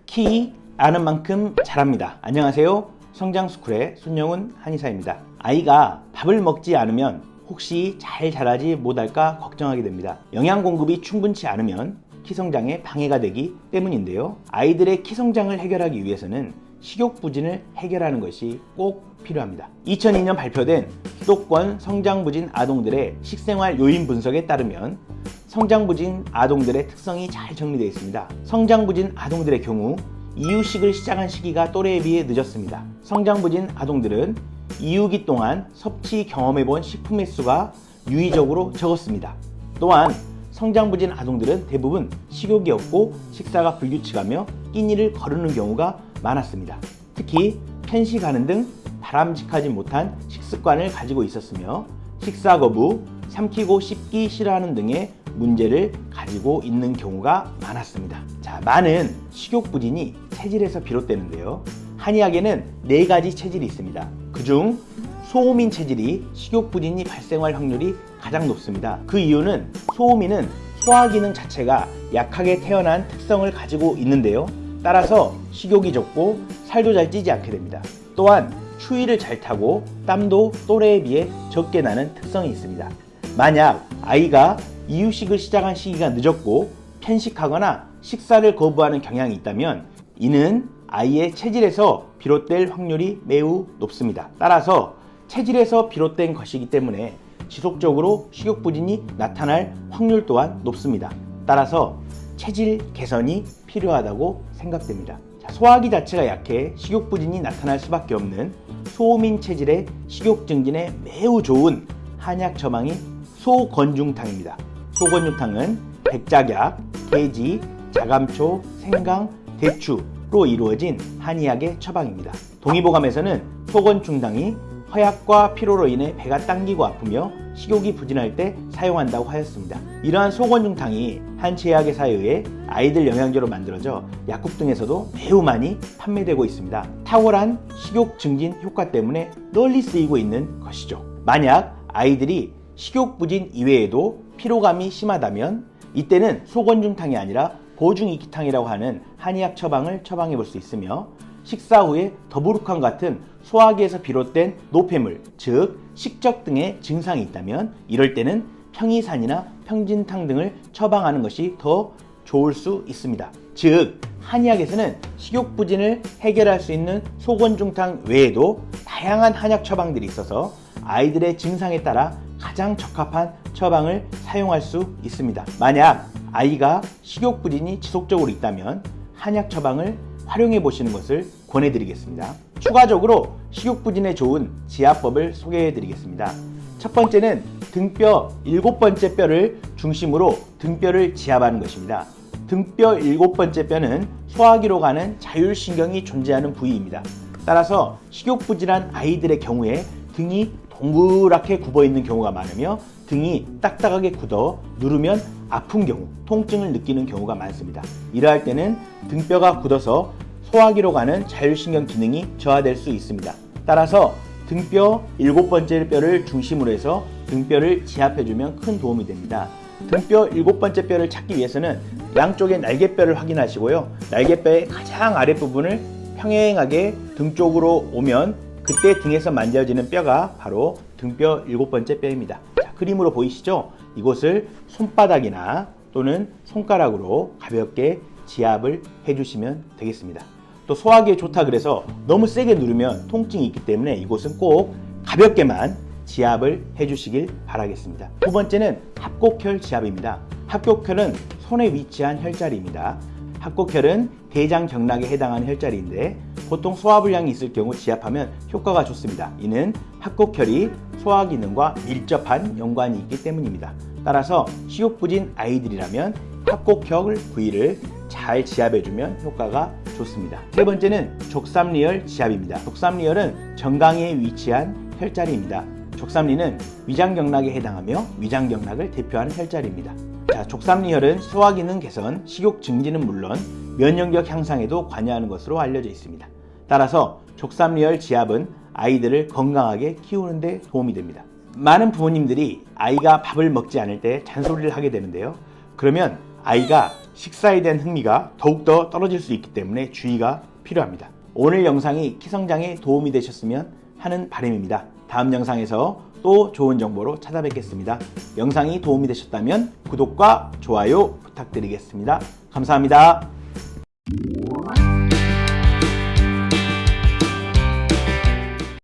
키 아는 만큼 잘합니다. 안녕하세요. 성장스쿨의 손영훈 한의사입니다. 아이가 밥을 먹지 않으면 혹시 잘 자라지 못할까 걱정하게 됩니다. 영양 공급이 충분치 않으면 키 성장에 방해가 되기 때문인데요. 아이들의 키 성장을 해결하기 위해서는 식욕 부진을 해결하는 것이 꼭 필요합니다. 2002년 발표된 수도권 성장부진 아동들의 식생활 요인 분석에 따르면 성장부진 아동들의 특성이 잘 정리되어 있습니다. 성장부진 아동들의 경우 이유식을 시작한 시기가 또래에 비해 늦었습니다. 성장부진 아동들은 이유기 동안 섭취 경험해본 식품의 수가 유의적으로 적었습니다. 또한 성장부진 아동들은 대부분 식욕이 없고 식사가 불규칙하며 끼니를 거르는 경우가 많았습니다. 특히 편식하는 등 바람직하지 못한 식습관을 가지고 있었으며 식사 거부, 삼키고 씹기 싫어하는 등의 문제를 가지고 있는 경우가 많았습니다. 자, 많은 식욕 부진이 체질에서 비롯되는데요. 한의학에는 4가지 체질이 있습니다. 그중 소호민 체질이 식욕 부진이 발생할 확률이 가장 높습니다. 그 이유는 소호민은 소화 기능 자체가 약하게 태어난 특성을 가지고 있는데요. 따라서 식욕이 적고 살도 잘 찌지 않게 됩니다. 또한 추위를 잘 타고 땀도 또래에 비해 적게 나는 특성이 있습니다. 만약 아이가 이유식을 시작한 시기가 늦었고 편식하거나 식사를 거부하는 경향이 있다면 이는 아이의 체질에서 비롯될 확률이 매우 높습니다. 따라서 체질에서 비롯된 것이기 때문에 지속적으로 식욕 부진이 나타날 확률 또한 높습니다. 따라서 체질 개선이 필요하다고 생각됩니다. 소화기 자체가 약해 식욕 부진이 나타날 수밖에 없는 소호민 체질의 식욕 증진에 매우 좋은 한약 처방이 소건중탕입니다. 소건중탕은 백작약, 계지, 자감초, 생강, 대추로 이루어진 한의학의 처방입니다. 동의보감에서는 소건중탕이 허약과 피로로 인해 배가 당기고 아프며 식욕이 부진할 때 사용한다고 하였습니다. 이러한 소건중탕이 한제약회사에 의해 아이들 영양제로 만들어져 약국 등에서도 매우 많이 판매되고 있습니다. 탁월한 식욕 증진 효과 때문에 널리 쓰이고 있는 것이죠. 만약 아이들이 식욕 부진 이외에도 피로감이 심하다면 이때는 소건중탕이 아니라 보중익기탕이라고 하는 한의학 처방을 처방해 볼 수 있으며 식사 후에 더부룩함 같은 소화기에서 비롯된 노폐물, 즉 식적 등의 증상이 있다면 이럴 때는 평이산이나 평진탕 등을 처방하는 것이 더 좋을 수 있습니다. 즉 한의학에서는 식욕 부진을 해결할 수 있는 소건중탕 외에도 다양한 한약 처방들이 있어서 아이들의 증상에 따라 가장 적합한 처방을 사용할 수 있습니다. 만약 아이가 식욕 부진이 지속적으로 있다면 한약 처방을 활용해 보시는 것을 권해드리겠습니다. 추가적으로 식욕 부진에 좋은 지압법을 소개해 드리겠습니다. 첫 번째는 등뼈 7번째 뼈를 중심으로 등뼈를 지압하는 것입니다. 등뼈 7번째 뼈는 소화기로 가는 자율신경이 존재하는 부위입니다. 따라서 식욕 부진한 아이들의 경우에 등이 동그랗게 굽어 있는 경우가 많으며 등이 딱딱하게 굳어 누르면 아픈 경우, 통증을 느끼는 경우가 많습니다. 이러할 때는 등뼈가 굳어서 소화기로 가는 자율신경 기능이 저하될 수 있습니다. 따라서 등뼈 7번째 뼈를 중심으로 해서 등뼈를 지압해주면 큰 도움이 됩니다. 등뼈 7번째 뼈를 찾기 위해서는 양쪽의 날개뼈를 확인하시고요. 날개뼈의 가장 아랫부분을 평행하게 등 쪽으로 오면 그때 등에서 만져지는 뼈가 바로 등뼈 7번째 뼈입니다. 자, 그림으로 보이시죠? 이곳을 손바닥이나 또는 손가락으로 가볍게 지압을 해주시면 되겠습니다. 또 소화기에 좋다 그래서 너무 세게 누르면 통증이 있기 때문에 이곳은 꼭 가볍게만 지압을 해주시길 바라겠습니다. 두 번째는 합곡혈 지압입니다. 합곡혈은 손에 위치한 혈자리입니다. 합곡혈은 대장경락에 해당하는 혈자리인데 보통 소화불량이 있을 경우 지압하면 효과가 좋습니다. 이는 합곡혈이 소화기능과 밀접한 연관이 있기 때문입니다. 따라서 식욕부진 아이들이라면 합곡혈 부위를 잘 지압해주면 효과가 좋습니다. 세 번째는 족삼리혈 지압입니다. 족삼리혈은 정강이에 위치한 혈자리입니다. 족삼리는 위장경락에 해당하며 위장경락을 대표하는 혈자리입니다. 자, 족삼리혈은 소화기능 개선, 식욕 증진은 물론 면역력 향상에도 관여하는 것으로 알려져 있습니다. 따라서 족삼리혈 지압은 아이들을 건강하게 키우는 데 도움이 됩니다. 많은 부모님들이 아이가 밥을 먹지 않을 때 잔소리를 하게 되는데요. 그러면 아이가 식사에 대한 흥미가 더욱더 떨어질 수 있기 때문에 주의가 필요합니다. 오늘 영상이 키 성장에 도움이 되셨으면 하는 바람입니다. 다음 영상에서 또 좋은 정보로 찾아뵙겠습니다. 영상이 도움이 되셨다면 구독과 좋아요 부탁드리겠습니다. 감사합니다.